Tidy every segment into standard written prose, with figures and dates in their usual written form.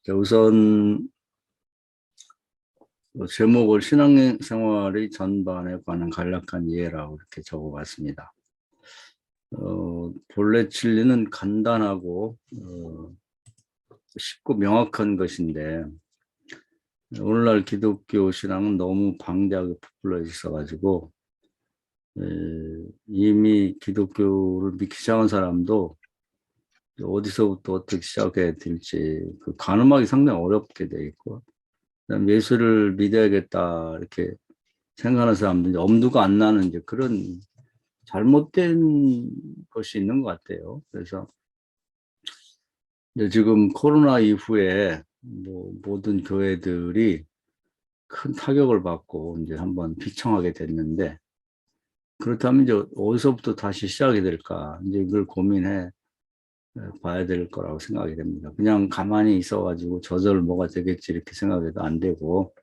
자, 우선 제목을 신앙생활의 전반에 관한 간략한 이해라고 이렇게 적어봤습니다. 본래 진리는 간단하고 쉽고 명확한 것인데 오늘날 기독교 신앙은 너무 방대하게 부풀려 있어가지고 이미 기독교를 믿기 시작한 사람도 어디서부터 어떻게 시작해야 될지 그 가늠하기 상당히 어렵게 돼 있고, 그다음에 예수를 믿어야겠다 이렇게 생각하는 사람들이 엄두가 안 나는 이제 그런 잘못된 것이 있는 것 같아요. 그래서 이제 지금 코로나 이후에 뭐 모든 교회들이 큰 타격을 받고 이제 한번 비청하게 됐는데, 그렇다면 이제 어디서부터 다시 시작이 될까, 이제 이걸 고민해 봐야 될 거라고 생각이 됩니다. 그냥 가만히 있어가지고 저절 뭐가 되겠지 이렇게 생각해도 안 되고,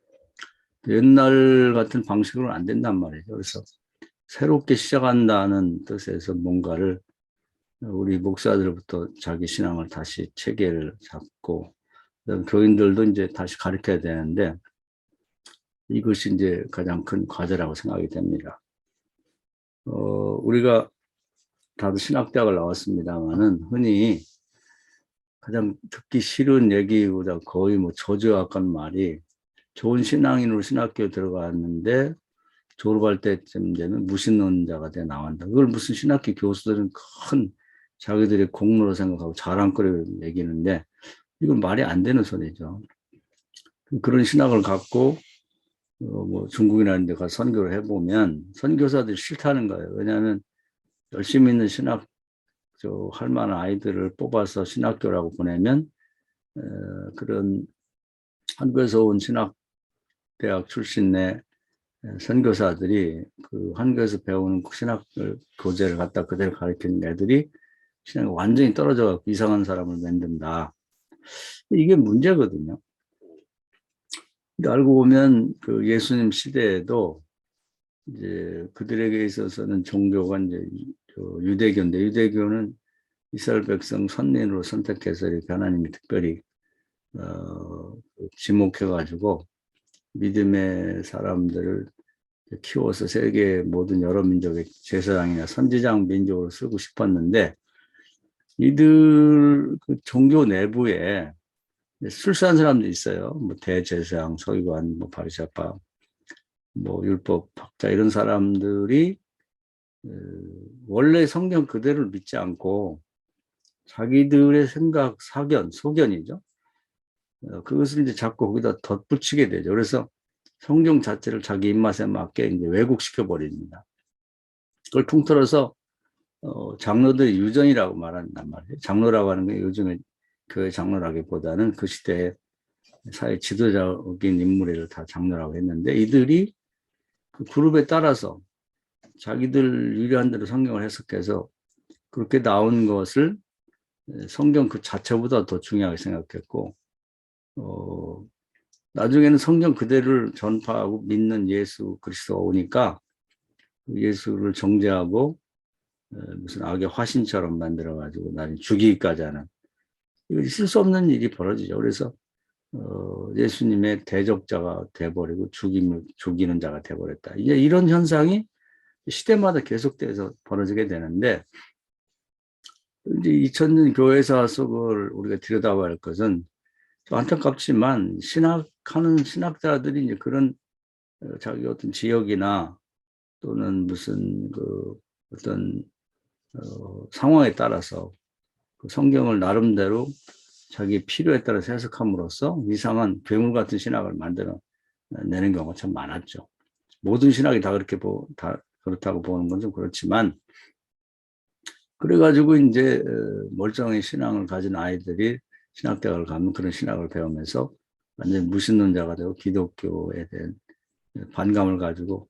옛날 같은 방식으로는 안 된단 말이죠. 그래서 새롭게 시작한다는 뜻에서 뭔가를 우리 목사들부터 자기 신앙을 다시 체계를 잡고, 그다음 교인들도 이제 다시 가르쳐야 되는데, 이것이 이제 가장 큰 과제라고 생각이 됩니다. 우리가 다들 신학대학을 나왔습니다만은 흔히 가장 듣기 싫은 얘기보다 거의 뭐 저주에 가까운 말이, 좋은 신앙인으로 신학교에 들어갔는데 졸업할 때쯤 되면 무신론자가 돼 나온다. 그걸 무슨 신학교 교수들은 큰 자기들의 공로로 생각하고 자랑거리로 얘기하는데, 이건 말이 안 되는 소리죠. 그런 신학을 갖고 뭐 중국이나 이런 데 가서 선교를 해보면 선교사들이 싫다는 거예요. 왜냐하면 열심히 있는 신학 할 만한 아이들을 뽑아서 신학교라고 보내면 그런 한국에서 온 신학대학 출신의 선교사들이 그 한국에서 배우는 신학 교재를 갖다 그대로 가르치는 애들이 신앙이 완전히 떨어져 이상한 사람을 만든다. 이게 문제거든요. 알고 보면 그 예수님 시대에도 이제 그들에게 있어서는 종교가 이제 유대교인데, 유대교는 이스라엘 백성 선민으로 선택해서 이렇게 하나님이 특별히 지목해가지고 믿음의 사람들을 키워서 세계 모든 여러 민족의 제사장이나 선지장 민족으로 쓰고 싶었는데, 이들 그 종교 내부에 출세한 사람도 있어요. 뭐 대제사장, 서기관, 뭐 바리새파, 뭐 율법학자 이런 사람들이 원래 성경 그대로를 믿지 않고 자기들의 생각, 사견, 소견이죠. 그것을 이제 자꾸 거기다 덧붙이게 되죠. 그래서 성경 자체를 자기 입맛에 맞게 이제 왜곡시켜 버립니다. 그걸 통틀어서 장로들이 유전이라고 말한단 말이에요. 장로라고 하는 게 요즘에 교회 장로라기보다는 그 시대에 사회 지도자적인 인물을 다 장로라고 했는데, 이들이 그 그룹에 따라서 자기들 유리한 대로 성경을 해석해서 그렇게 나온 것을 성경 그 자체보다 더 중요하게 생각했고, 나중에는 성경 그대로를 전파하고 믿는 예수 그리스도가 오니까 예수를 정죄하고 무슨 악의 화신처럼 만들어가지고 나중에 죽이기까지 하는, 이거 있을 수 없는 일이 벌어지죠. 그래서 예수님의 대적자가 돼버리고 죽이는 자가 돼버렸다. 이제 이런 현상이 시대마다 계속돼서 벌어지게 되는데, 이제 2000년 교회사 속을 우리가 들여다봐야 할 것은, 안타깝지만 신학하는 신학자들이 이제 그런 자기 어떤 지역이나 또는 무슨 그 어떤 상황에 따라서 그 성경을 나름대로 자기 필요에 따라서 해석함으로써 이상한 괴물 같은 신학을 만들어 내는 경우가 참 많았죠. 모든 신학이 다 다 그렇다고 보는 건 좀 그렇지만, 그래가지고 이제 멀쩡히 신앙을 가진 아이들이 신학대학을 가면 그런 신학을 배우면서 완전 무신론자가 되고 기독교에 대한 반감을 가지고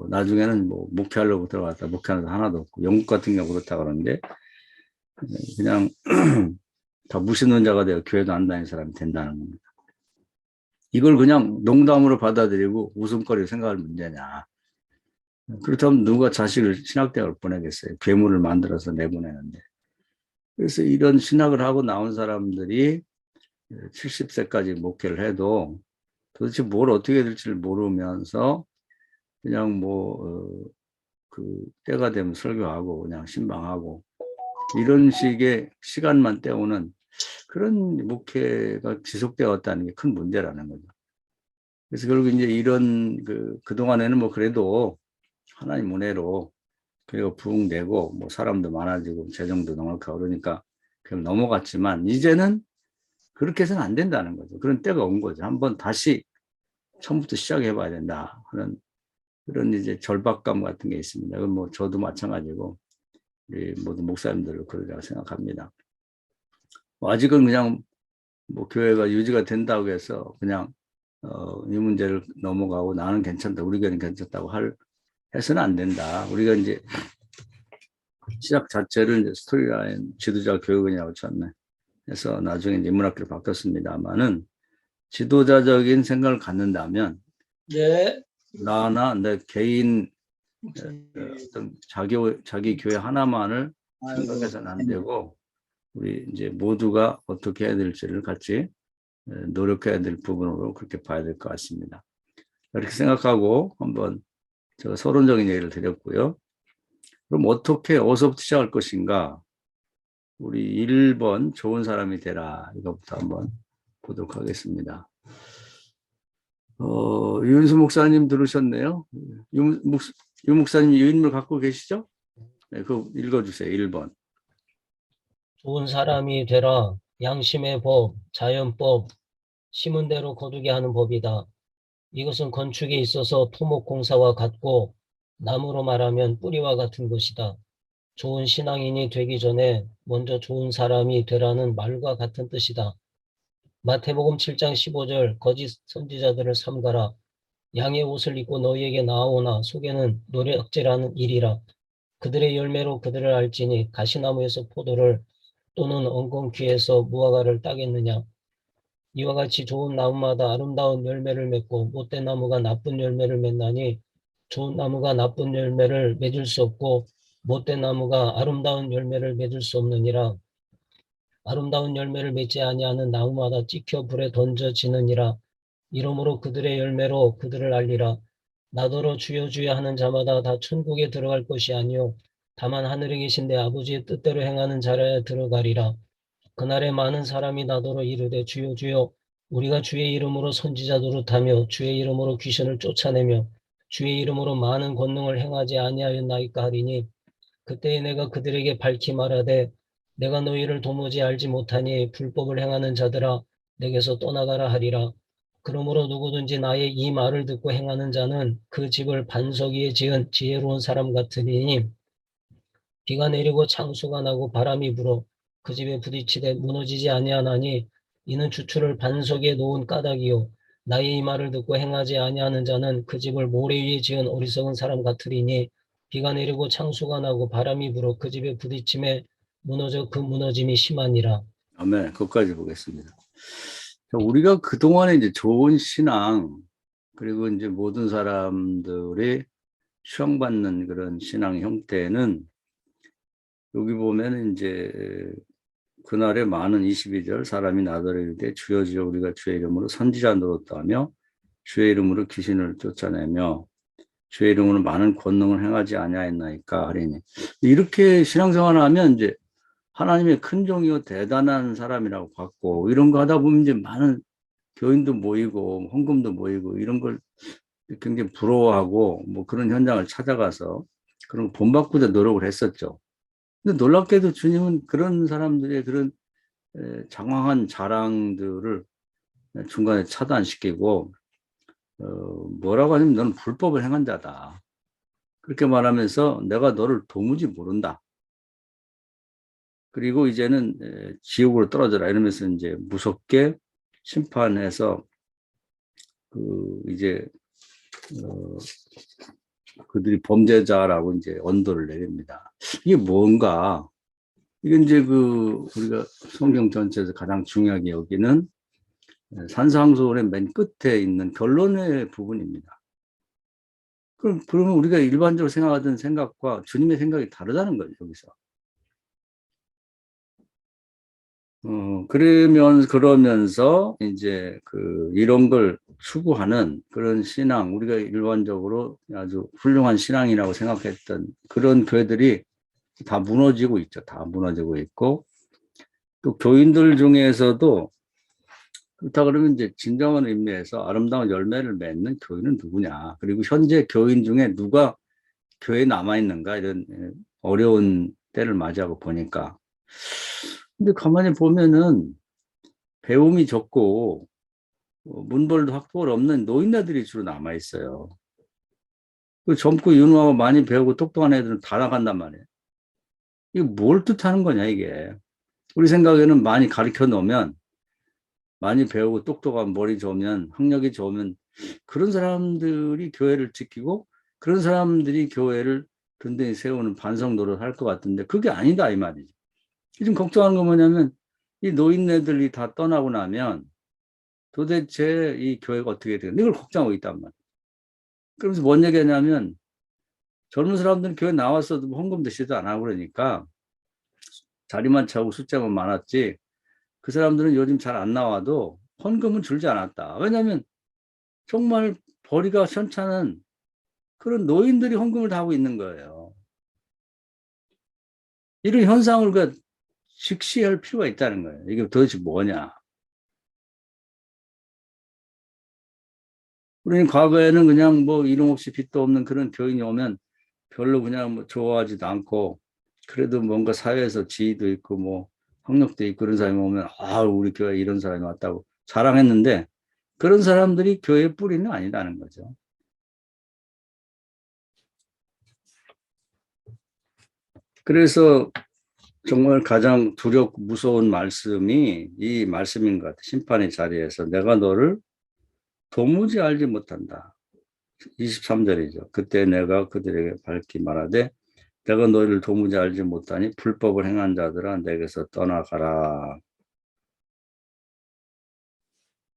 나중에는 뭐 목회하려고 들어갔다 목회하는 데 하나도 없고, 영국 같은 경우 그렇다 그러는데 그냥 다 무신론자가 되어 교회도 안 다니는 사람이 된다는 겁니다. 이걸 그냥 농담으로 받아들이고 웃음거리로 생각할 문제냐. 그렇다면 누가 자식을 신학대학을 보내겠어요. 괴물을 만들어서 내보내는데. 그래서 이런 신학을 하고 나온 사람들이 70세까지 목회를 해도 도대체 뭘 어떻게 될지를 모르면서 그냥 그 때가 되면 설교하고 그냥 신방하고 이런 식의 시간만 때우는 그런 목회가 지속되어 왔다는 게 큰 문제라는 거죠. 그래서 결국 이제 이런 그동안에는 뭐 그래도 하나님 은혜로 그리고 부흥 되고 뭐 사람도 많아지고 재정도 넉넉하고 그러니까 그냥 넘어갔지만 이제는 그렇게 해서는 안 된다는 거죠. 그런 때가 온 거죠. 한번 다시 처음부터 시작해 봐야 된다. 그런 이제 절박감 같은 게 있습니다. 그건 뭐 저도 마찬가지고 우리 모든 목사님들도 그러리라고 생각합니다. 뭐 아직은 그냥 뭐 교회가 유지가 된다고 해서 그냥 이 문제를 넘어가고 나는 괜찮다, 우리 교회는 괜찮다고 해서는 안 된다. 우리가 이제 시작 자체를 이제 스토리라인 지도자 교육원이라고 쳤네. 해서 나중에 이제 인문학교로 바뀌었습니다만은 지도자적인 생각을 갖는다면 네. 나나 내 개인 어떤 자기 교회 하나만을 생각해서는 안 되고 우리 이제 모두가 어떻게 해야 될지를 같이 노력해야 될 부분으로 그렇게 봐야 될 것 같습니다. 이렇게 생각하고 한번 제가 서론적인 얘기를 드렸고요. 그럼 어디서부터 시작할 것인가? 우리 1번 좋은 사람이 되라. 이거부터 한번 보도록 하겠습니다. 윤수 목사님 들으셨네요. 유 목사님 이 인물 갖고 계시죠? 네, 그거 읽어주세요. 1번. 좋은 사람이 되라. 양심의 법, 자연법, 심은 대로 거두게 하는 법이다. 이것은 건축에 있어서 토목공사와 같고 나무로 말하면 뿌리와 같은 것이다. 좋은 신앙인이 되기 전에 먼저 좋은 사람이 되라는 말과 같은 뜻이다. 마태복음 7장 15절 거짓 선지자들을 삼가라. 양의 옷을 입고 너희에게 나아오나 속에는 노략질하는 일이라. 그들의 열매로 그들을 알지니 가시나무에서 포도를 또는 엉겅퀴에서 무화과를 따겠느냐. 이와 같이 좋은 나무마다 아름다운 열매를 맺고 못된 나무가 나쁜 열매를 맺나니 좋은 나무가 나쁜 열매를 맺을 수 없고 못된 나무가 아름다운 열매를 맺을 수 없느니라. 아름다운 열매를 맺지 아니하는 나무마다 찍혀 불에 던져지느니라. 이러므로 그들의 열매로 그들을 알리라. 나더러 주여 주여 하는 자마다 다 천국에 들어갈 것이 아니요 다만 하늘에 계신 내 아버지의 뜻대로 행하는 자라야 들어가리라. 그날에 많은 사람이 나더러 이르되 주여 주여 우리가 주의 이름으로 선지자 노릇하며 주의 이름으로 귀신을 쫓아내며 주의 이름으로 많은 권능을 행하지 아니하였나이까 하리니 그때에 내가 그들에게 밝히 말하되 내가 너희를 도무지 알지 못하니 불법을 행하는 자들아 내게서 떠나가라 하리라. 그러므로 누구든지 나의 이 말을 듣고 행하는 자는 그 집을 반석 위에 지은 지혜로운 사람 같으니 비가 내리고 창수가 나고 바람이 불어 그 집에 부딪히되 무너지지 아니하나니 이는 주추를 반석 위에 놓은 까닭이요 나의 이 말을 듣고 행하지 아니하는 자는 그 집을 모래 위에 지은 어리석은 사람 같으리니 비가 내리고 창수가 나고 바람이 불어 그 집에 부딪힘에 무너져 그 무너짐이 심하니라. 아멘. 그것까지 보겠습니다. 우리가 그동안에 이제 좋은 신앙, 그리고 이제 모든 사람들이 추앙받는 그런 신앙 형태는 여기 보면 이제 그날에 많은 22절 사람이 나더러 이르되 주여 주여 우리가 주의 이름으로 선지자 노릇하며 주의 이름으로 귀신을 쫓아내며 주의 이름으로 많은 권능을 행하지 아니하였나이까 하리니 이렇게 신앙생활을 하면 이제 하나님의 큰 종이요 대단한 사람이라고 받고 이런 거 하다 보면 이제 많은 교인도 모이고 헌금도 모이고 이런 걸 굉장히 부러워하고 뭐 그런 현장을 찾아가서 그런 거 본받고자 노력을 했었죠. 근데 놀랍게도 주님은 그런 사람들의 그런 장황한 자랑들을 중간에 차단시키고 뭐라고 하냐면 너는 불법을 행한 자다. 그렇게 말하면서 내가 너를 도무지 모른다. 그리고 이제는 지옥으로 떨어져라 이러면서 이제 무섭게 심판해서 이제 그들이 범죄자라고 이제 언도를 내립니다. 이게 뭔가 이게 이제 우리가 성경 전체에서 가장 중요하게 여기는 산상수훈의 맨 끝에 있는 결론의 부분입니다. 그러면 우리가 일반적으로 생각하던 생각과 주님의 생각이 다르다는 거죠, 여기서. 그러면서 이제 이런 걸 추구하는 그런 신앙, 우리가 일반적으로 아주 훌륭한 신앙이라고 생각했던 그런 교회들이 다 무너지고 있죠. 다 무너지고 있고, 또 교인들 중에서도 그렇다 그러면 이제 진정한 의미에서 아름다운 열매를 맺는 교인은 누구냐? 그리고 현재 교인 중에 누가 교회에 남아있는가? 이런 어려운 때를 맞이하고 보니까. 근데 가만히 보면은 배움이 적고 문벌도 학벌 없는 노인네들이 주로 남아있어요. 그 젊고 유능하고 많이 배우고 똑똑한 애들은 다 나간단 말이에요. 이게 뭘 뜻하는 거냐, 이게. 우리 생각에는 많이 가르쳐 놓으면, 많이 배우고 똑똑한 머리 좋으면, 학력이 좋으면, 그런 사람들이 교회를 지키고, 그런 사람들이 교회를 든든히 세우는 반성 노릇 할 것 같은데, 그게 아니다, 이 말이죠. 지금 걱정하는 건 뭐냐면, 이 노인네들이 다 떠나고 나면, 도대체 이 교회가 어떻게 되나, 이걸 걱정하고 있단 말이에요. 그러면서 뭔 얘기냐면, 젊은 사람들은 교회 나왔어도 헌금 드시도 안 하고 그러니까, 자리만 차고 숫자만 많았지, 그 사람들은 요즘 잘 안 나와도 헌금은 줄지 않았다. 왜냐하면 정말 벌이가 현찮은 그런 노인들이 헌금을 다 하고 있는 거예요. 이런 현상을 직시할 필요가 있다는 거예요. 이게 도대체 뭐냐. 우리는 과거에는 그냥 뭐 이름 없이 빚도 없는 그런 교인이 오면 별로 그냥 뭐 좋아하지도 않고, 그래도 뭔가 사회에서 지위도 있고 뭐 학력도 있고 그런 사람이 오면 우리 교회에 이런 사람이 왔다고 자랑했는데, 그런 사람들이 교회의 뿌리는 아니다는 거죠. 그래서 정말 가장 두렵고 무서운 말씀이 이 말씀인 것 같아요. 심판의 자리에서 내가 너를 도무지 알지 못한다. 23절이죠. 그때 내가 그들에게 밝히 말하되 내가 너희를 도무지 알지 못하니 불법을 행한 자들아 내게서 떠나가라.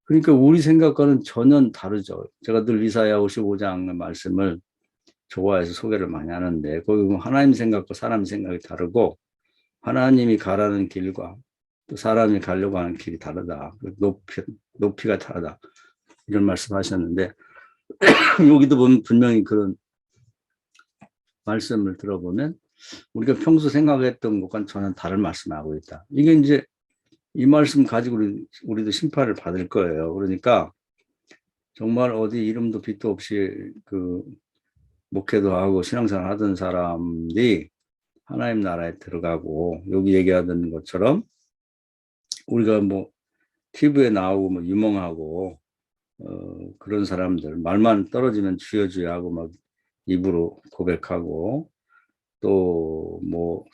그러니까 우리 생각과는 전혀 다르죠. 제가 늘 이사야 55장의 말씀을 좋아해서 소개를 많이 하는데, 거기 보면 하나님 생각과 사람 생각이 다르고, 하나님이 가라는 길과 또 사람이 가려고 하는 길이 다르다. 높이가 다르다. 이런 말씀 하셨는데, 여기도 보면 분명히 그런 말씀을 들어보면, 우리가 평소 생각했던 것과는 전혀 다른 말씀을 하고 있다. 이게 이제 이 말씀 가지고 우리도 심판을 받을 거예요. 그러니까 정말 어디 이름도 빛도 없이 목회도 하고 신앙생활 하던 사람이 하나님 나라에 들어가고, 여기 얘기하던 것처럼 우리가 뭐 TV에 나오고 뭐 유명하고 그런 사람들 말만 떨어지면 주여 주여 하고 막 입으로 고백하고, 또 뭐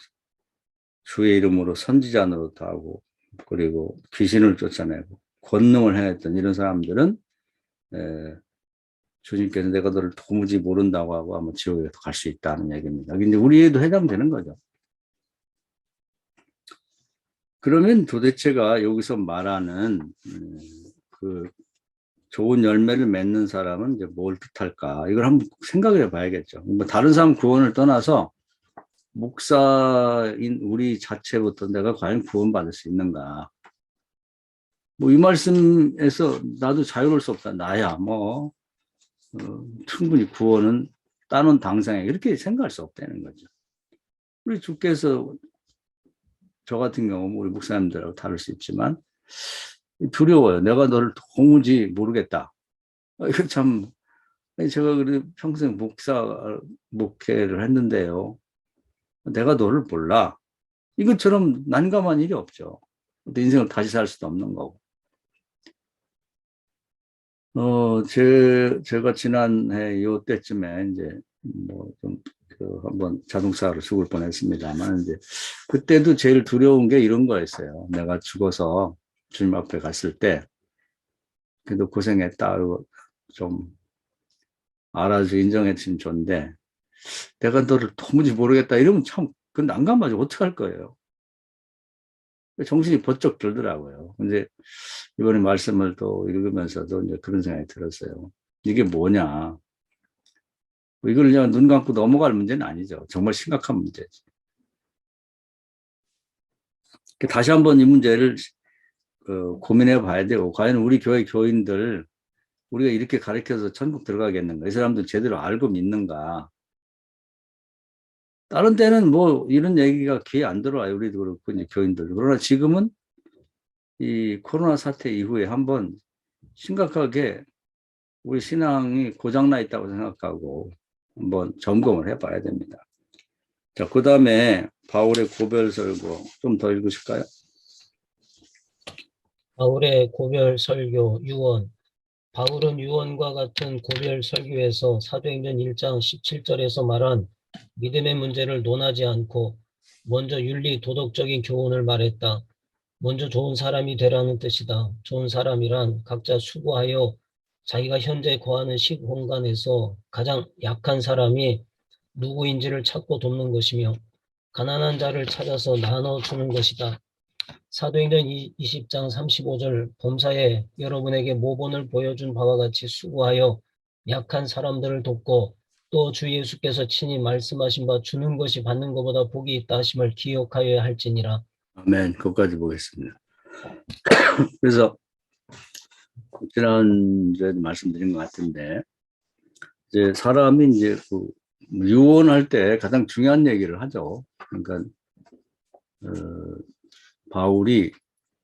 주의 이름으로 선지자 노릇도 하고, 그리고 귀신을 쫓아내고 권능을 행했던 이런 사람들은 주님께서 내가 너를 도무지 모른다고 하고 아마 지옥에 갈 수 있다는 얘기입니다. 근데 우리에도 해당되는 거죠. 그러면 도대체가 여기서 말하는 그 좋은 열매를 맺는 사람은 이제 뭘 뜻할까? 이걸 한번 생각을 해봐야겠죠. 뭐 다른 사람 구원을 떠나서 목사인 우리 자체부터 내가 과연 구원받을 수 있는가? 뭐 이 말씀에서 나도 자유로울 수 없다. 나야 뭐 충분히 구원은 따놓은 당상에 이렇게 생각할 수 없다는 거죠. 우리 주께서 저 같은 경우 우리 목사님들하고 다를 수 있지만 두려워요. 내가 너를 도무지 모르겠다. 이거 참, 제가 그래 평생 목회를 했는데요. 내가 너를 몰라. 이것처럼 난감한 일이 없죠. 내 인생을 다시 살 수도 없는 거고. 제가 지난해 요 때쯤에 이제 한번 자동차로 죽을 뻔했습니다만, 이제 그때도 제일 두려운 게 이런 거였어요. 내가 죽어서 주님 앞에 갔을 때, 그래도 고생했다. 좀 알아서 인정해 주면 좋은데, 내가 너를 도무지 모르겠다. 이러면 참, 그 난감하죠. 어떡할 거예요. 정신이 번쩍 들더라고요. 근데 이번에 말씀을 또 읽으면서도 이제 그런 생각이 들었어요. 이게 뭐냐. 이걸 그냥 눈 감고 넘어갈 문제는 아니죠. 정말 심각한 문제지. 다시 한번 이 문제를 고민해 봐야 되고, 과연 우리 교회 교인들, 우리가 이렇게 가르쳐서 천국 들어가겠는가? 이 사람들 제대로 알고 믿는가? 다른 때는 뭐 이런 얘기가 귀에 안 들어와요. 우리도 그렇고, 이제 교인들. 그러나 지금은 이 코로나 사태 이후에 한번 심각하게 우리 신앙이 고장나 있다고 생각하고 한번 점검을 해 봐야 됩니다. 자, 그 다음에 바울의 고별설교 좀 더 읽으실까요? 바울의 고별 설교 유언. 바울은 유언과 같은 고별 설교에서 사도행전 1장 17절에서 말한 믿음의 문제를 논하지 않고 먼저 윤리 도덕적인 교훈을 말했다. 먼저 좋은 사람이 되라는 뜻이다. 좋은 사람이란 각자 수고하여 자기가 현재 거하는 시공간에서 가장 약한 사람이 누구인지를 찾고 돕는 것이며 가난한 자를 찾아서 나눠주는 것이다. 사도행전 20장 35절 범사에 여러분에게 모본을 보여준 바와 같이 수고하여 약한 사람들을 돕고 또 주 예수께서 친히 말씀하신 바 주는 것이 받는 것보다 복이 있다 하심을 기억하여야 할지니라. 아멘. 그것까지 보겠습니다. 그래서 지난주에도 말씀드린 것 같은데, 이제 사람이 이제 그 유언할 때 가장 중요한 얘기를 하죠. 그러니까 어, 바울이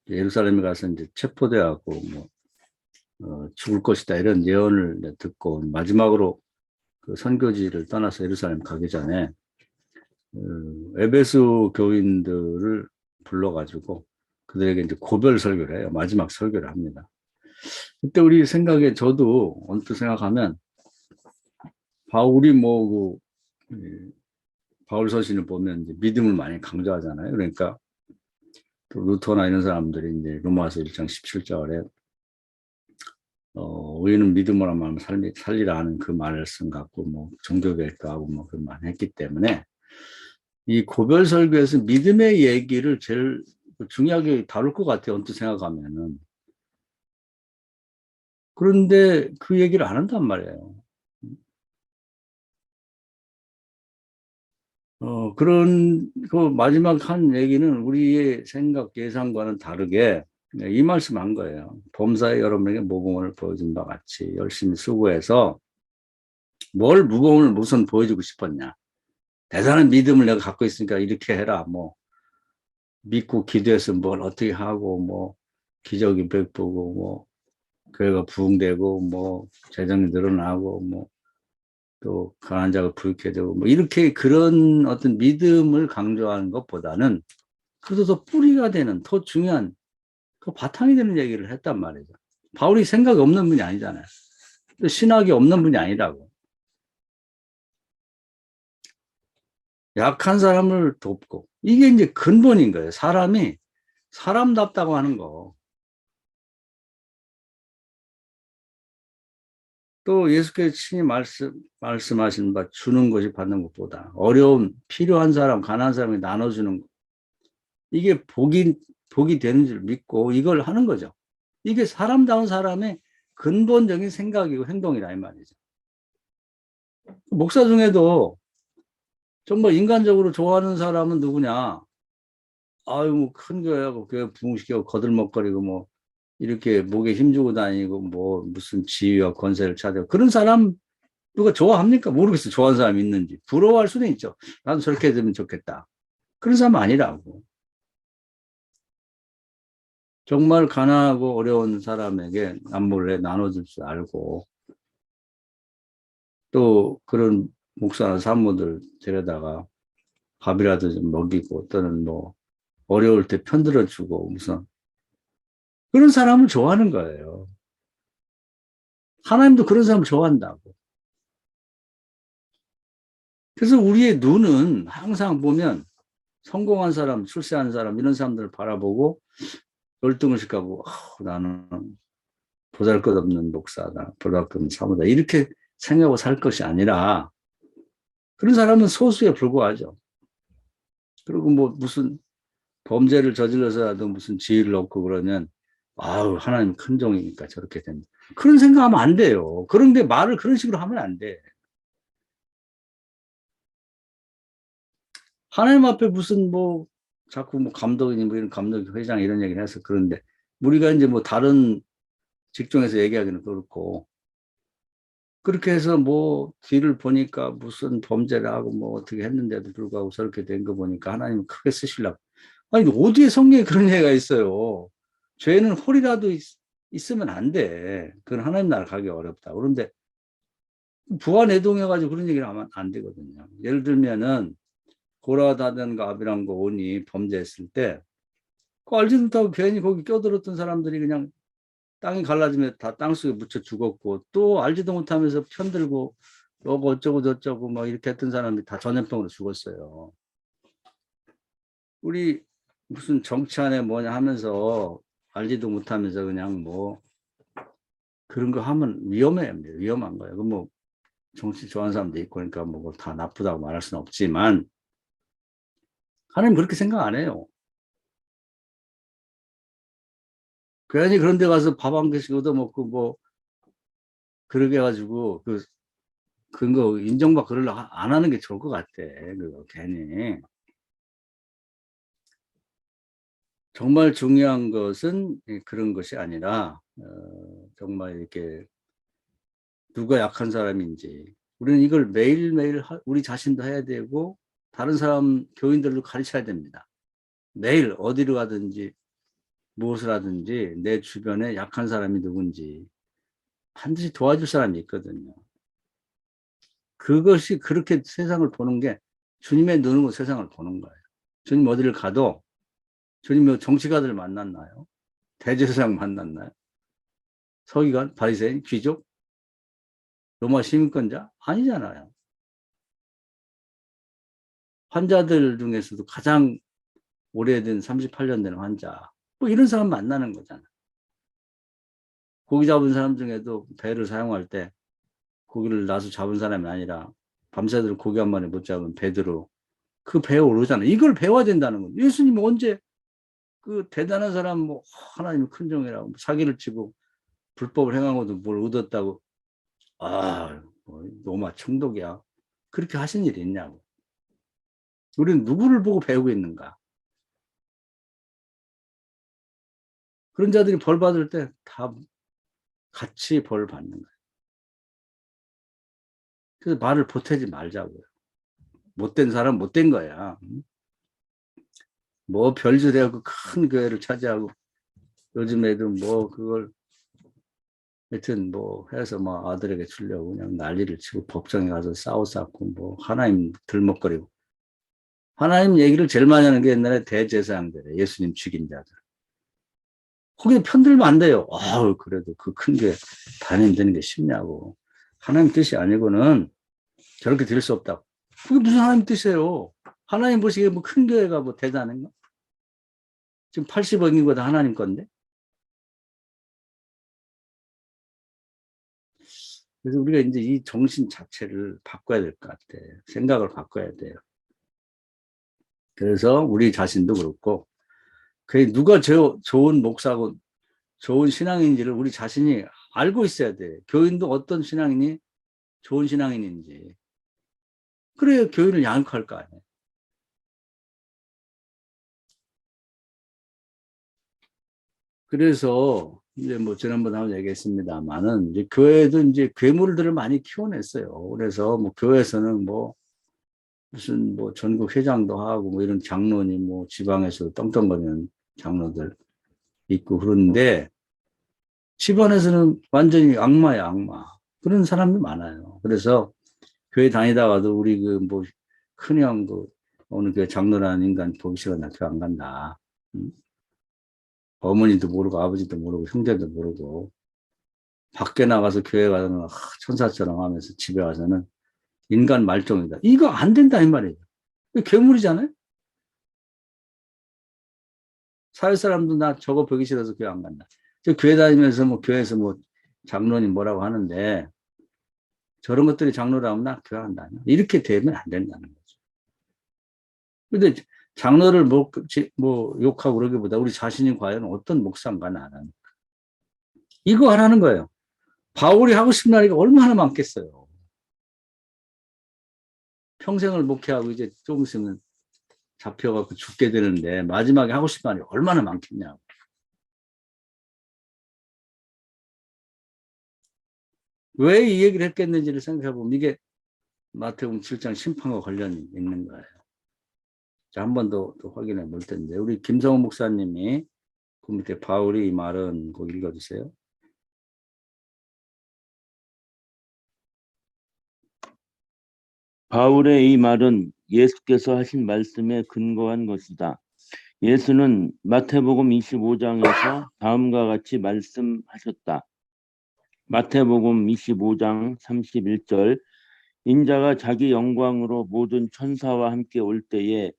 예루살렘에 가서 이제 체포돼하고 뭐 죽을 것이다 이런 예언을 듣고 마지막으로 그 선교지를 떠나서 예루살렘 가기 전에 에베소 교인들을 불러가지고 그들에게 이제 고별 설교를 해요. 마지막 설교를 합니다. 그때 우리 생각에 저도 언뜻 생각하면 바울이 뭐 바울 서신을 보면 이제 믿음을 많이 강조하잖아요. 그러니까 또 루터나 이런 사람들이 이제 로마서 1장 17절에 우리는 믿음으로 하면 살리라 하는 그 말씀 갖고 뭐 종교개혁도 하고 뭐 그 말 했기 때문에 이 고별 설교에서 믿음의 얘기를 제일 중요하게 다룰 것 같아요. 언뜻 생각하면은. 그런데 그 얘기를 안 한단 말이에요. 그 마지막 한 얘기는 우리의 생각, 예상과는 다르게 이 말씀 한 거예요. 범사에 여러분에게 모범을 보여준 바 같이 열심히 수고해서 뭘 무범을 우선 보여주고 싶었냐. 대단한 믿음을 내가 갖고 있으니까 이렇게 해라. 뭐, 믿고 기도해서 뭘 어떻게 하고, 뭐, 기적이 베푸고, 뭐, 교회가 부흥되고, 뭐, 재정이 늘어나고, 뭐, 또 가난한 자가 부유케 되고, 뭐, 이렇게 그런 어떤 믿음을 강조하는 것보다는 그래도 더 뿌리가 되는, 더 중요한, 그 바탕이 되는 얘기를 했단 말이죠. 바울이 생각이 없는 분이 아니잖아요. 또 신학이 없는 분이 아니라고. 약한 사람을 돕고. 이게 이제 근본인 거예요. 사람이 사람답다고 하는 거. 또 예수께서 친히 말씀하신 바 주는 것이 받는 것보다 어려운 필요한 사람, 가난한 사람이 나눠주는 것. 이게 복이 되는 줄 믿고 이걸 하는 거죠. 이게 사람다운 사람의 근본적인 생각이고 행동이라 이 말이죠. 목사 중에도 정말 인간적으로 좋아하는 사람은 누구냐? 아유, 뭐 큰 교회하고 교회 부흥시키고 거들먹거리고 뭐 이렇게 목에 힘주고 다니고 뭐 무슨 지위와 권세를 차지하고 그런 사람 누가 좋아합니까? 모르겠어요. 좋아하는 사람이 있는지. 부러워할 수는 있죠. 나도 저렇게 되면 좋겠다. 그런 사람 아니라고. 정말 가난하고 어려운 사람에게 남몰래 나눠줄 줄 알고 또 그런 목사나 사모들 데려다가 밥이라도 좀 먹이고 또는 뭐 어려울 때 편들어주고 무슨 그런 사람을 좋아하는 거예요. 하나님도 그런 사람을 좋아한다고. 그래서 우리의 눈은 항상 보면 성공한 사람, 출세한 사람 이런 사람들을 바라보고 열등을 시켜고 나는 보잘것없는 목사다, 보잘것없는 사모다 이렇게 생각하고 살 것이 아니라 그런 사람은 소수에 불과하죠. 그리고 뭐 무슨 범죄를 저질러서라도 무슨 지위를 얻고 그러면 아우 하나님 큰 종이니까 저렇게 된다. 그런 생각하면 안 돼요. 그런데 말을 그런 식으로 하면 안 돼. 하나님 앞에 무슨 뭐 자꾸 뭐 감독이니 뭐 이런 감독 회장 이런 얘기를 해서 그런데 우리가 이제 뭐 다른 직종에서 얘기하기는 그렇고 그렇게 해서 뭐 뒤를 보니까 무슨 범죄를 하고 뭐 어떻게 했는데도 불구하고 저렇게 된 거 보니까 하나님 크게 쓰시려고. 아니 어디에 성경에 그런 얘기가 있어요. 죄는 홀이라도 있으면 안 돼. 그건 하나님 나라 가기 어렵다. 그런데 부안해동해가지고 그런 얘기를 하면 안 되거든요. 예를 들면은 고라다든가 아비람과 온이 범죄했을 때 그 알지도 못하고 괜히 거기 껴들었던 사람들이 그냥 땅이 갈라지면 다 땅속에 묻혀 죽었고 또 알지도 못하면서 편들고 뭐 어쩌고 저쩌고 막 이렇게 했던 사람이 다 전염병으로 죽었어요. 우리 무슨 정치 안에 뭐냐 하면서 알지도 못하면서 그냥 뭐 그런 거 하면 위험해요. 위험한 거예요. 그 뭐 정치 좋아하는 사람도 있고 그러니까 뭐 다 나쁘다고 말할 수는 없지만 하나님 그렇게 생각 안 해요. 괜히 그런 데 가서 밥 한 개씩 얻어먹고 뭐 그러게 해가지고 그런 거 인정받고 그러려고 안 하는 게 좋을 것 같아. 그거 괜히. 정말 중요한 것은 그런 것이 아니라 정말 이렇게 누가 약한 사람인지 우리는 이걸 매일매일 우리 자신도 해야 되고 다른 사람 교인들도 가르쳐야 됩니다. 매일 어디로 가든지 무엇을 하든지 내 주변에 약한 사람이 누군지 반드시 도와줄 사람이 있거든요. 그것이 그렇게 세상을 보는 게 주님의 눈으로 세상을 보는 거예요. 주님 어디를 가도 주님 정치가들 만났나요? 대제사장 만났나요? 서기관, 바리새인, 귀족, 로마 시민권자? 아니잖아요. 환자들 중에서도 가장 오래된 38년 된 환자 뭐 이런 사람 만나는 거잖아요. 고기 잡은 사람 중에도 배를 사용할 때 고기를 나서 잡은 사람이 아니라 밤새도록 고기 한 마리 못 잡은 배들로 그 배에 오르잖아요. 이걸 배워야 된다는 거예요. 예수님 언제 그 대단한 사람 뭐 하나님 큰 종이라고 사기를 치고 불법을 행한 것도 뭘 얻었다고 뭐 노마 청독이야. 그렇게 하신 일이 있냐고. 우리는 누구를 보고 배우고 있는가. 그런 자들이 벌 받을 때 다 같이 벌 받는 거예요. 그래서 말을 보태지 말자고요. 못된 사람 못된 거야. 뭐 별주대하고 큰 교회를 차지하고 요즘 애들 뭐 그걸 하여튼 뭐 해서 뭐 아들에게 주려고 그냥 난리를 치고 법정에 가서 싸우고 뭐 하나님 들먹거리고 하나님 얘기를 제일 많이 하는 게 옛날에 대제사장들 예수님 죽인 자들 거기에 편들면 안 돼요. 아우 그래도 그 큰 게 단임되는 게 쉽냐고. 하나님 뜻이 아니고는 저렇게 될 수 없다고. 그게 무슨 하나님 뜻이에요. 하나님 보시기에 뭐 큰 교회가 뭐 대단한가? 지금 80억 인구가 하나님 건데. 그래서 우리가 이제 이 정신 자체를 바꿔야 될 것 같아요. 생각을 바꿔야 돼요. 그래서 우리 자신도 그렇고, 그 누가 좋은 목사고 좋은 신앙인지를 우리 자신이 알고 있어야 돼. 교인도 어떤 신앙인이 좋은 신앙인인지. 그래야 교인을 양육할 거 아니에요. 그래서 이제 뭐 지난번에 한번 얘기했습니다만은 이제 교회도 이제 괴물들을 많이 키워냈어요. 그래서 뭐 교회에서는 뭐 무슨 뭐 전국 회장도 하고 뭐 이런 장로니 뭐 지방에서 떵떵거리는 장로들 있고 그런데 집안에서는 완전히 악마야 악마. 그런 사람이 많아요. 그래서 교회 다니다가도 우리 그 뭐 큰형 그 어느 교회 장로라는 인간 보기 싫어 나 교회 안 간다. 어머니도 모르고 아버지도 모르고 형제도 모르고 밖에 나가서 교회 가서는 천사처럼 하면서 집에 와서는 인간 말종이다. 이거 안 된다 이 말이에요. 괴물이잖아요. 사회 사람도 나 저거 보기 싫어서 교회 안 간다. 저 교회 다니면서 뭐 교회에서 뭐 장로님 뭐라고 하는데 저런 것들이 장로라면 나 교회 안 다녀. 이렇게 되면 안 된다는 거죠. 근데 장로를 뭐 욕하고 그러기보다 우리 자신이 과연 어떤 목사인가 나는 이거 하라는 거예요. 바울이 하고 싶은 나이가 얼마나 많겠어요. 평생을 목회하고 이제 조금 있으면 잡혀갖고 죽게 되는데 마지막에 하고 싶은 말이 얼마나 많겠냐고. 왜 이 얘기를 했겠는지를 생각해보면 이게 마태복음 7장 심판과 관련이 있는 거예요. 자, 한 번 더 확인해 볼 텐데 우리 김성호 목사님이 그 밑에 바울이 이 말은 꼭 읽어주세요. 바울의 이 말은 예수께서 하신 말씀에 근거한 것이다. 예수는 마태복음 25장에서 다음과 같이 말씀하셨다. 마태복음 25장 31절 인자가 자기 영광으로 모든 천사와 함께 올 때에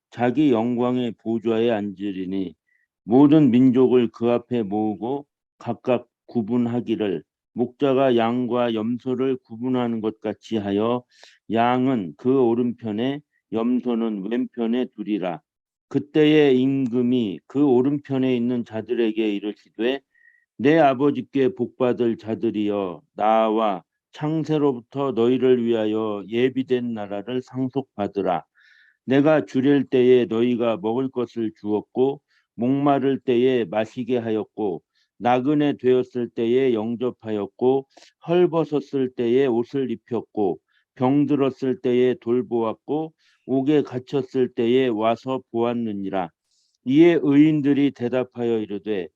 자기 영광의 보좌에 앉으리니 모든 민족을 그 앞에 모으고 각각 구분하기를 목자가 양과 염소를 구분하는 것 같이 하여 양은 그 오른편에 염소는 왼편에 두리라. 그때에 임금이 그 오른편에 있는 자들에게 이르시되 내 아버지께 복받을 자들이여 나와 창세로부터 너희를 위하여 예비된 나라를 상속받으라. 내가 주릴 때에 너희가 먹을 것을 주었고 목마를 때에 마시게 하였고 나그네 되었을 때에 영접하였고 헐벗었을 때에 옷을 입혔고 병들었을 때에 돌보았고 옥에 갇혔을 때에 와서 보았느니라. 이에 의인들이 대답하여 이르되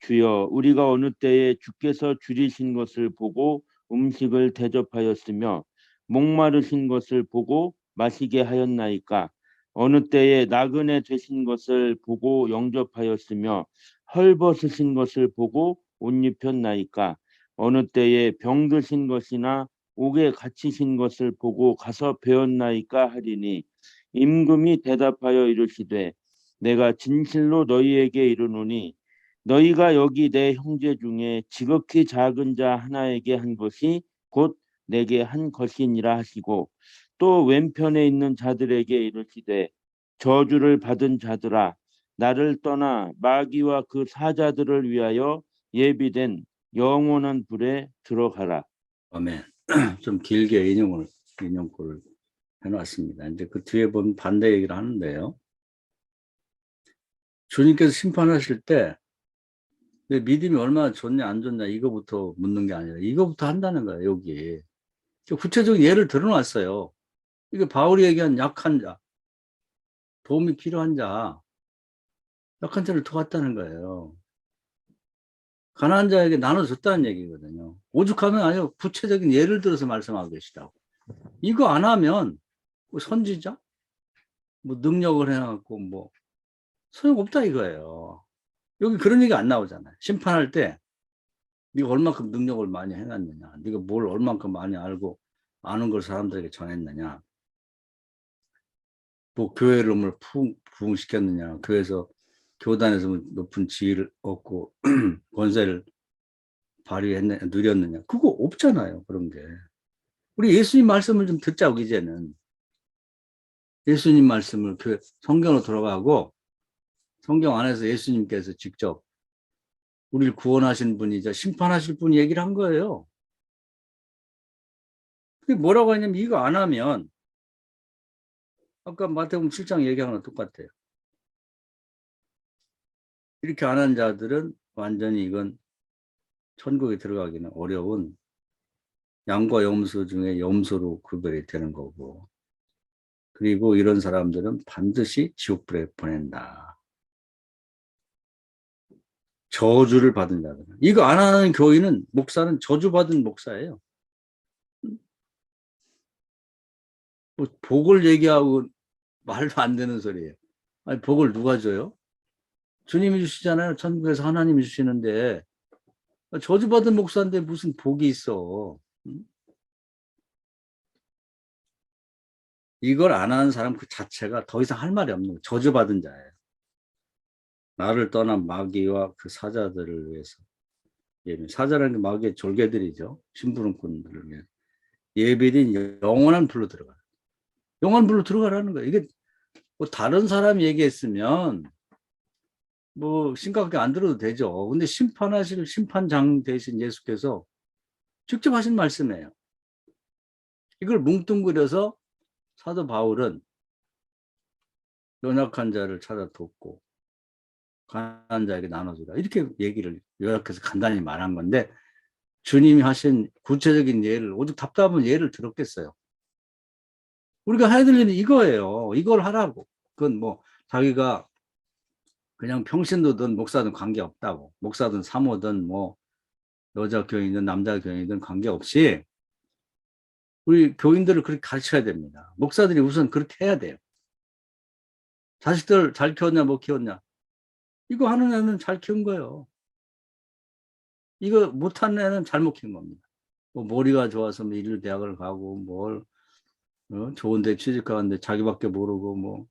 주여 우리가 어느 때에 주께서 줄이신 것을 보고 음식을 대접하였으며 목마르신 것을 보고 마시게 하였나이까. 어느 때에 나그네 되신 것을 보고 영접하였으며 헐벗으신 것을 보고 옷 입혔나이까. 어느 때에 병드신 것이나 옥에 갇히신 것을 보고 가서 배웠나이까 하리니 임금이 대답하여 이르시되 내가 진실로 너희에게 이르노니 너희가 여기 내 형제 중에 지극히 작은 자 하나에게 한 것이 곧 내게 한 것이니라 하시고 또 왼편에 있는 자들에게 이르시되 저주를 받은 자들아 나를 떠나 마귀와 그 사자들을 위하여 예비된 영원한 불에 들어가라. 아멘. 좀 길게 인용글을 해놨습니다. 이제 그 뒤에 보면 반대 얘기를 하는데요. 주님께서 심판하실 때 내 믿음이 얼마나 좋냐 안 좋냐 이거부터 묻는 게 아니라 이거부터 한다는 거예요. 여기 구체적인 예를 들어놨어요. 이게 바울이 얘기한 약한 자, 도움이 필요한 자, 약한 자를 도왔다는 거예요. 가난한 자에게 나눠줬다는 얘기거든요. 오죽하면 아니요 구체적인 예를 들어서 말씀하고 계시다고. 이거 안 하면 뭐 선지자, 뭐 능력을 해갖고 뭐 소용없다 이거예요. 여기 그런 얘기 안 나오잖아요. 심판할 때 네가 얼만큼 능력을 많이 해놨느냐, 네가 뭘 얼만큼 많이 알고 아는 걸 사람들에게 전했느냐, 뭐 교회를 뭘 부흥시켰느냐, 교회에서 교단에서 높은 지위를 얻고 권세를 발휘했느냐, 누렸느냐, 그거 없잖아요. 그런 게. 우리 예수님 말씀을 좀 듣자고. 이제는 예수님 말씀을 성경으로 돌아가고 성경 안에서 예수님께서 직접 우리를 구원하신 분이자 심판하실 분이 얘기를 한 거예요. 그게 뭐라고 하냐면 이거 안 하면 아까 마태복음 7장 얘기한 거랑 똑같아요. 이렇게 안 한 자들은 완전히 이건 천국에 들어가기는 어려운 양과 염소 중에 염소로 구별이 되는 거고, 그리고 이런 사람들은 반드시 지옥불에 보낸다. 저주를 받은 자들. 이거 안 하는 교인은, 목사는 저주받은 목사예요. 뭐 복을 얘기하고 말도 안 되는 소리예요. 아니, 복을 누가 줘요? 주님이 주시잖아요. 천국에서 하나님이 주시는데 저주받은 목사인데 무슨 복이 있어. 이걸 안 하는 사람 그 자체가 더 이상 할 말이 없는 거예요. 저주받은 자예요. 나를 떠난 마귀와 그 사자들을 위해서. 사자라는 게 마귀의 졸개들이죠. 심부름꾼들을 위해 예비된 영원한 불로 들어가. 영원한 불로 들어가라는 거예요. 이게 뭐 다른 사람이 얘기했으면 뭐 심각하게 안 들어도 되죠. 근데 심판하실 심판장 대신 예수께서 직접 하신 말씀이에요. 이걸 뭉뚱그려서 사도 바울은 연약한 자를 찾아 돕고 가난한 자에게 나눠주라. 이렇게 얘기를 요약해서 간단히 말한 건데 주님이 하신 구체적인 예를 오죽 답답한 예를 들었겠어요. 우리가 해야 될 일은 이거예요. 이걸 하라고. 그건 뭐 자기가 그냥 평신도든 목사든 관계없다고. 목사든 사모든 뭐 여자 교인이든 남자 교인이든 관계없이 우리 교인들을 그렇게 가르쳐야 됩니다. 목사들이 우선 그렇게 해야 돼요. 자식들 잘 키웠냐 못 키웠냐. 이거 하는 애는 잘 키운 거예요. 이거 못하는 애는 잘못 키운 겁니다. 뭐 머리가 좋아서 뭐 일일 대학을 가고 뭘 좋은 데 취직하는데 자기밖에 모르고 뭐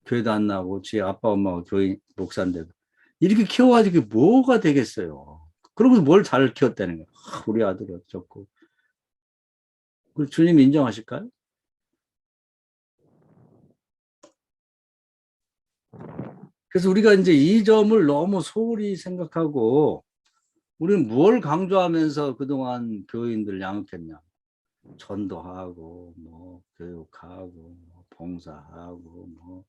교회도 안 나고 지 아빠 엄마가 교인 목사인데도 이렇게 키워가지고 뭐가 되겠어요. 그러고서 뭘 잘 키웠다는 거예요. 우리 아들이 어쩌고. 그 주님 인정하실까요? 그래서 우리가 이제 이 점을 너무 소홀히 생각하고 우리는 뭘 강조하면서 그동안 교인들 양육했냐. 전도하고 뭐 교육하고 뭐 봉사하고 뭐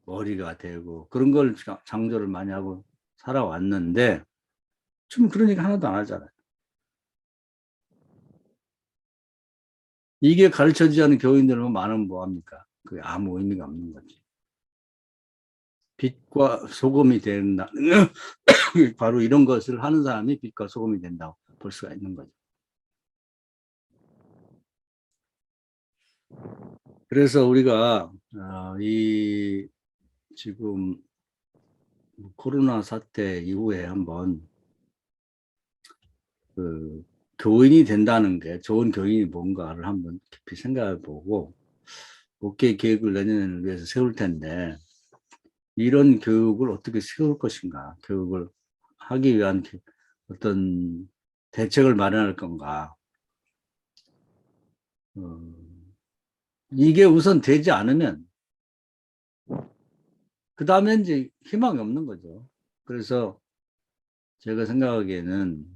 머리가 되고 그런 걸 장조를 많이 하고 살아왔는데 지금 그런 얘기 하나도 안 하잖아요. 이게 가르쳐주지 않은 교인들은 많으면 뭐합니까? 그게 아무 의미가 없는 거지. 빛과 소금이 된다. 바로 이런 것을 하는 사람이 빛과 소금이 된다고 볼 수가 있는 거죠. 그래서 우리가 이 지금 코로나 사태 이후에 한번 그 교인이 된다는 게 좋은 교인이 뭔가를 한번 깊이 생각해 보고 목회 계획을 내년을 위해서 세울 텐데 이런 교육을 어떻게 세울 것인가, 교육을 하기 위한 어떤 대책을 마련할 건가. 이게 우선 되지 않으면 그 다음에 이제 희망이 없는 거죠. 그래서 제가 생각하기에는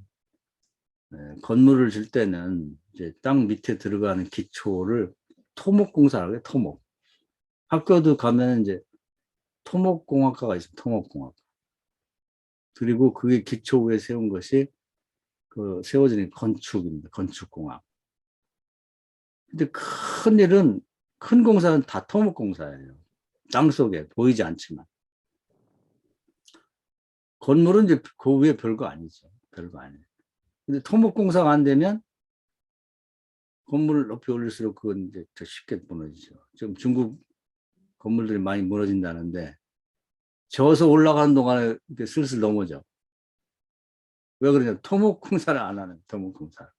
건물을 질 때는 이제 땅 밑에 들어가는 기초를 토목공사라고 해요. 토목. 학교도 가면 이제 토목공학과가 있어요. 토목공학. 그리고 그게 기초 위에 세운 것이 그 세워지는 건축입니다. 건축공학. 근데 큰 일은 큰 공사는 다 토목공사예요. 땅 속에 보이지 않지만. 건물은 이제 그 위에 별거 아니죠. 별거 아니에요. 근데 토목공사가 안 되면 건물을 높이 올릴수록 그건 이제 더 쉽게 무너지죠. 지금 중국 건물들이 많이 무너진다는데 저어서 올라가는 동안에 슬슬 넘어져. 왜 그러냐? 토목공사를 안 하는 토목공사.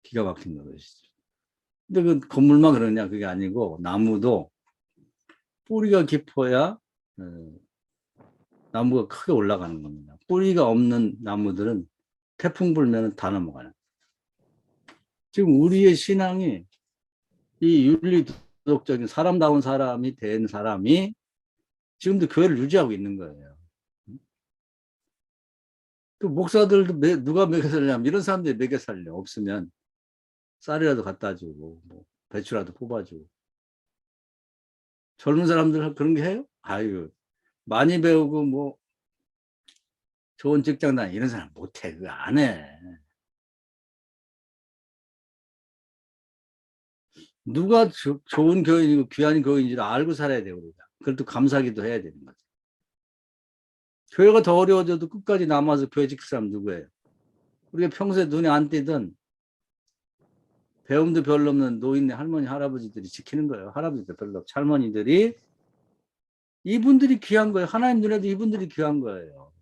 기가 막힌 노릇이죠. 근데 그 건물만 그러냐? 그게 아니고 나무도 뿌리가 깊어야 나무가 크게 올라가는 겁니다. 뿌리가 없는 나무들은 태풍 불면 다 넘어가요. 지금 우리의 신앙이 이 윤리도덕적인 사람다운 사람이 된 사람이 지금도 교회를 유지하고 있는 거예요. 또 목사들도 누가 먹여 살려면 이런 사람들이 먹여 살려. 없으면 쌀이라도 갖다 주고 뭐 배추라도 뽑아주고. 젊은 사람들 그런 게 해요? 아유, 많이 배우고 뭐 좋은 직장 다니 이런 사람 못해. 그거 안 해. 누가 좋은 교인이고 귀한 교인인지를 알고 살아야 돼요, 우리가. 그걸 또 감사하기도 해야 되는 거죠. 교회가 더 어려워져도 끝까지 남아서 교회 지킬 사람 누구예요? 우리가 평소에 눈에 안 띄던 배움도 별로 없는 노인네 할머니 할아버지들이 지키는 거예요. 할아버지도 별로 없고 할머니들이 이분들이 귀한 거예요. 하나님 눈에도 이분들이 귀한 거예요.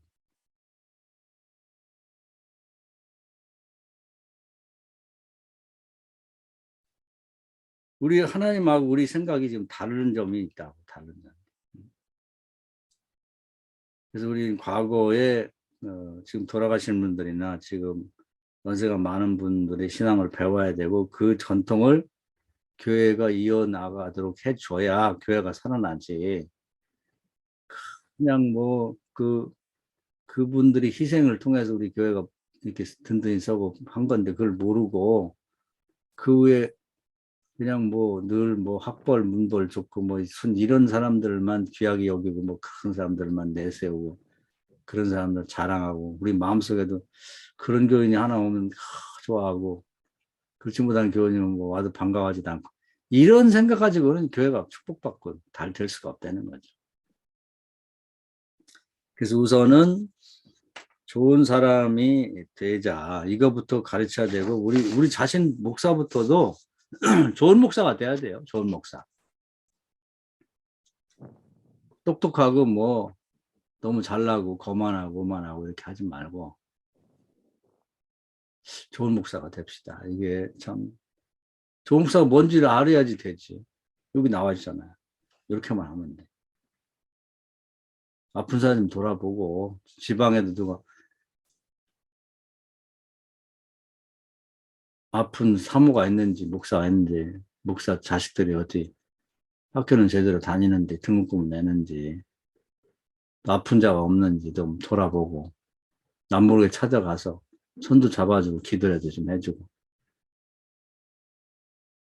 우리 하나님하고 우리 생각이 지금 다른 점이 있다고. 다른 점. 그래서 우리 과거에 지금 돌아가신 분들이나 지금 연세가 많은 분들의 신앙을 배워야 되고 그 전통을 교회가 이어나가도록 해줘야 교회가 살아나지. 그냥 뭐 그분들이 희생을 통해서 우리 교회가 이렇게 든든히 서고 한 건데 그걸 모르고 그 후에 그냥 뭐 늘 뭐 학벌, 문벌 좋고 뭐 이런 사람들만 귀하게 여기고 뭐 큰 사람들만 내세우고 그런 사람들 자랑하고 우리 마음속에도 그런 교인이 하나 오면 좋아하고 그렇지 못한 교인이면 뭐 와도 반가워하지도 않고 이런 생각 가지고는 교회가 축복받고 잘 될 수가 없다는 거죠. 그래서 우선은 좋은 사람이 되자 이거부터 가르쳐야 되고 우리 자신 목사부터도 좋은 목사가 돼야 돼요. 좋은 목사. 똑똑하고 뭐 너무 잘나고 거만하고 오만하고 이렇게 하지 말고 좋은 목사가 됩시다. 이게 참 좋은 목사가 뭔지를 알아야지 되지. 여기 나와 있잖아요. 이렇게만 하면 돼. 아픈 사람 돌아보고 지방에도 누가 아픈 사모가 있는지 목사가 있는지 목사 자식들이 어디 학교는 제대로 다니는지 등록금 내는지 아픈 자가 없는지 좀 돌아보고 남모르게 찾아가서 손도 잡아주고 기도라도 좀 해주고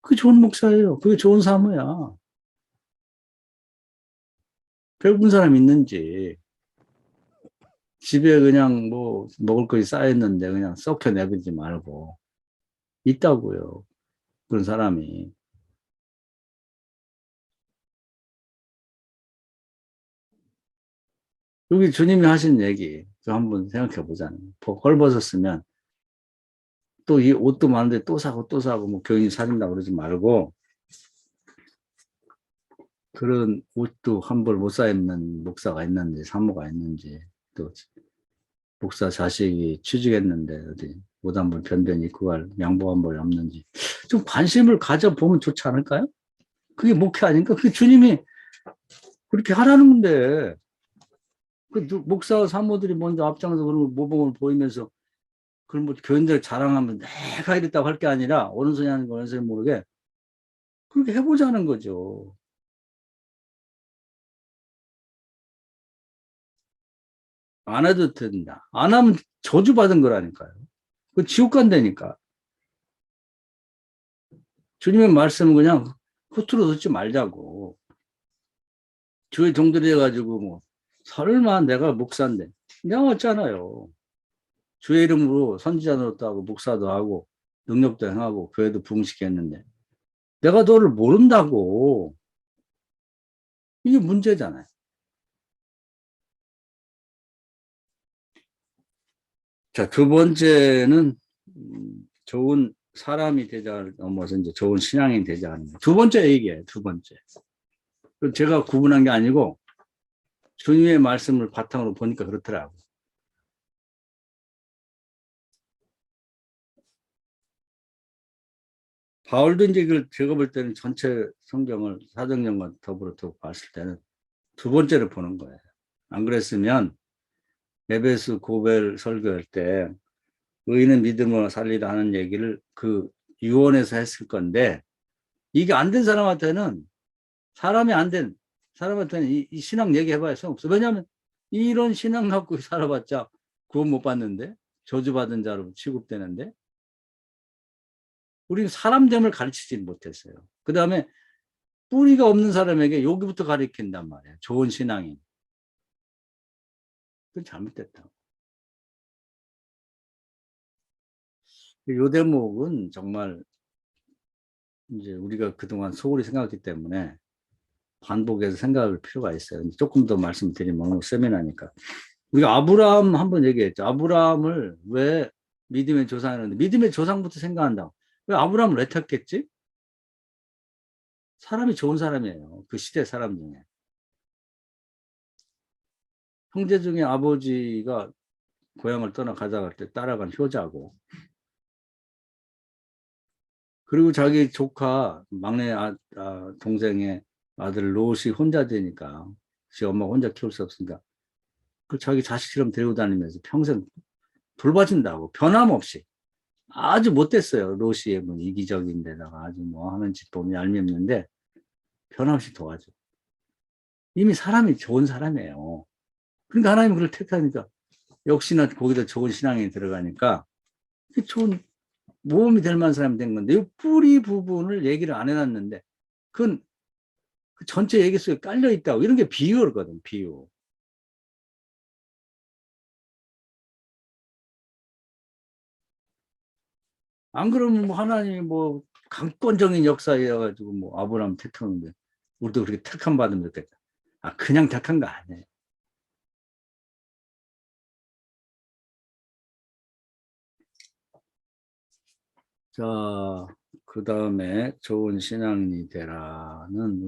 그게 좋은 목사예요. 그게 좋은 사모야. 배고픈 사람 있는지 집에 그냥 뭐 먹을 것이 쌓였는데 그냥 썩혀 내버리지 말고 있다고요. 그런 사람이. 여기 주님이 하신 얘기 그 한번 생각해 보자는. 헐벗었으면 또 이 옷도 많은데 또 사고 또 사고 뭐 교인이 사준다고 그러지 말고 그런 옷도 한 벌 못 사 입는 목사가 있는지 사모가 있는지 또 목사 자식이 취직했는데 어디 옷 한 벌 변변히 입고 갈 양복 한 벌이 없는지 좀 관심을 가져보면 좋지 않을까요? 그게 목회 아닌가? 그게 주님이 그렇게 하라는 건데 그 목사 사모들이 먼저 앞장서 그런 모범을 보이면서 그런 뭐 교인들 자랑하면 내가 이랬다고 할 게 아니라 오른손이 하는 거 왼손이 모르게 그렇게 해보자는 거죠. 안 해도 된다. 안 하면 저주받은 거라니까요. 그 지옥 간다니까. 주님의 말씀은 그냥 허투루 듣지 말자고. 주의 종들이 해가지고 뭐 설마 내가 목사인데 내가 왔잖아요. 주의 이름으로 선지자 노릇도 하고 목사도 하고 능력도 행하고 교회도 부흥시켰는데 내가 너를 모른다고. 이게 문제잖아요. 자, 두 번째는 좋은 사람이 되자를 넘어서 이제 좋은 신앙인이 되자 하는 거예요. 두 번째 얘기예요. 두 번째. 제가 구분한 게 아니고 주님의 말씀을 바탕으로 보니까 그렇더라고요. 바울도 이제 그걸 제가 볼 때는 전체 성경을 사도행전과 더불어 두고 봤을 때는 두 번째로 보는 거예요. 안 그랬으면 에베소 고벨 설교할 때 의인은 믿음으로 살리라 하는 얘기를 그 유언에서 했을 건데 이게 안 된 사람한테는 사람이 안 된 사람한테는 이 신앙 얘기해봐야 소용없어. 왜냐하면 이런 신앙 갖고 살아봤자 구원 못 받는데 저주받은 자로 취급되는데 우리는 사람됨을 가르치지 못했어요. 그 다음에 뿌리가 없는 사람에게 여기부터 가르친단 말이에요. 좋은 신앙인. 그건 잘못됐다고. 이 대목은 정말 이제 우리가 그동안 소홀히 생각했기 때문에 반복해서 생각할 필요가 있어요. 조금 더 말씀드리면 세미나니까. 우리가 아브라함 한번 얘기했죠. 아브라함을 왜 믿음의 조상이라는데 믿음의 조상부터 생각한다. 왜 아브라함을 왜 택했지? 사람이 좋은 사람이에요. 그 시대 사람 중에. 형제 중에 아버지가 고향을 떠나 가져갈 때 따라간 효자고 그리고 자기 조카 막내 동생의 아들 롯이 혼자 되니까 지 엄마 혼자 키울 수 없으니까 그 자기 자식처럼 데리고 다니면서 평생 돌봐준다고 변함없이 아주 못됐어요. 롯이 뭐 이기적인 데다가 아주 뭐 하는 짓 보면 얄미웠는데 변함없이 도와줘. 이미 사람이 좋은 사람이에요. 그러니까 하나님은 그걸 택하니까 역시나 거기다 좋은 신앙이 들어가니까 좋은 모험이 될 만한 사람이 된 건데 이 뿌리 부분을 얘기를 안 해놨는데 그건 그 전체 얘기 속에 깔려 있다고. 이런 게 비유거든, 비유. 안 그러면 뭐 하나님이 뭐 강권적인 역사여가지고 뭐 아브라함 택하는데 우리도 그렇게 택함 받으면 좋겠다. 아, 그냥 택한 거 아니에요. 자, 그 다음에 좋은 신앙이 되라는 우리